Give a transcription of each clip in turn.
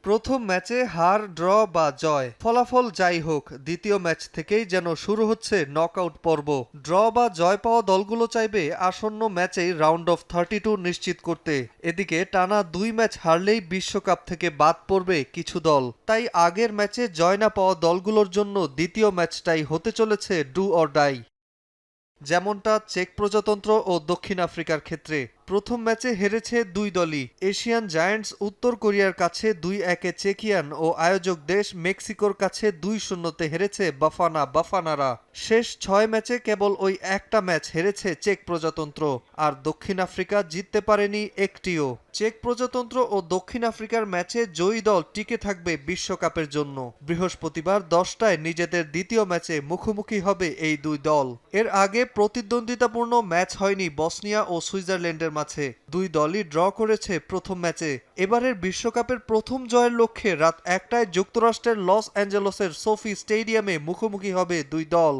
প্রথম ম্যাচে হার, ড্র বা জয়, ফলাফল যাই হোক, দ্বিতীয় ম্যাচ থেকেই যেন শুরু হচ্ছে নকআউট পর্ব। ড্র বা জয় পাওয়া দলগুলো চাইবে আসন্ন ম্যাচেই রাউন্ড অফ 32 নিশ্চিত করতে। এদিকে টানা 2 ম্যাচ হারলেই বিশ্বকাপ থেকে বাদ পড়বে কিছু দল। তাই আগের ম্যাচে জয় না পাওয়া দলগুলোর জন্য দ্বিতীয় ম্যাচটাই হতে চলেছে ডু অর ডাই। যেমনটা চেক প্রজাতন্ত্র ও দক্ষিণ আফ্রিকার ক্ষেত্রে প্রথম ম্যাচে হেরেছে দুই দলই। এশিয়ান জায়ান্টস উত্তর কোরিয়ার কাছে 2-1 চেকিয়ান ও আয়োজক দেশ মেক্সিকোর কাছে 2-0 হেরেছে বাফানারা। শেষ 6 ম্যাচে কেবল ওই একটা ম্যাচ হেরেছে চেক প্রজাতন্ত্র, আর দক্ষিণ আফ্রিকা জিততে পারেনি একটিও। চেক প্রজাতন্ত্র ও দক্ষিণ আফ্রিকার ম্যাচে জয়ী দল টিকে থাকবে বিশ্বকাপের জন্য। বৃহস্পতিবার 10টায় নিজেদের দ্বিতীয় ম্যাচে মুখোমুখি হবে এই দুই দল। এর আগে প্রতিদ্বন্দ্বিতাপূর্ণ ম্যাচ হয়নি বসনিয়া ও সুইজারল্যান্ডের মাঝে। দুই দলই ড্র করেছে প্রথম ম্যাচে। এবারের বিশ্বকাপের প্রথম জয়ের লক্ষ্যে রাত 1টায় যুক্তরাষ্ট্রের লস অ্যাঞ্জেলসের সোফি স্টেডিয়ামে মুখোমুখি হবে দুই দল।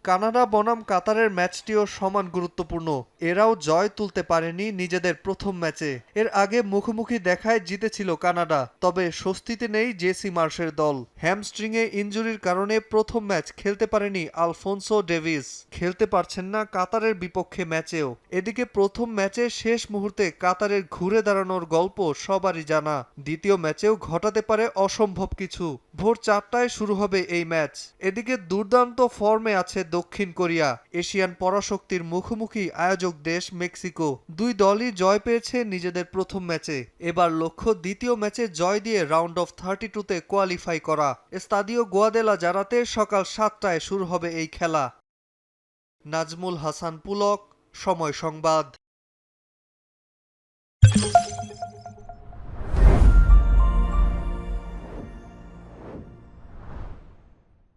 কানাডা বনাম কাতারের ম্যাচটিও সমান গুরুত্বপূর্ণ। এরাও জয় তুলতে পারেনি নিজেদের প্রথম ম্যাচে। এর আগে মুখোমুখি দেখায় জিতেছিল কানাডা, তবে স্বস্তিতে নেই জেসি মার্শের দল। হ্যামস্ট্রিংয়ে ইনজুরির কারণে প্রথম ম্যাচ খেলতে পারেনি আলফোনসো ডেভিস। খেলতে পারছেন না কাতারের বিপক্ষে ম্যাচেও। এদিকে প্রথম ম্যাচে শেষ মুহূর্তে কাতারের ঘুরে দাঁড়ানোর গল্প সবারই জানা। দ্বিতীয় ম্যাচেও ঘটাতে পারে অসম্ভব কিছু। ভোর 4টায় শুরু হবে এই ম্যাচ। এদিকে দুর্দান্ত ফর্মে আছে দক্ষিণ কোরিয়া। এশিয়ান পরাশক্তির মুখোমুখি আয়োজক দেশ মেক্সিকো। দুই দলই জয় পেয়েছে নিজেদের প্রথম ম্যাচে। এবার লক্ষ্য দ্বিতীয় ম্যাচে জয় দিয়ে রাউন্ড অফ 32-তে কোয়ালিফাই করা। স্তাদিও গুয়াদেলা জারাতে সকাল 7টায় শুরু হবে এই খেলা। নাজমুল হাসান পুলক, সময় সংবাদ।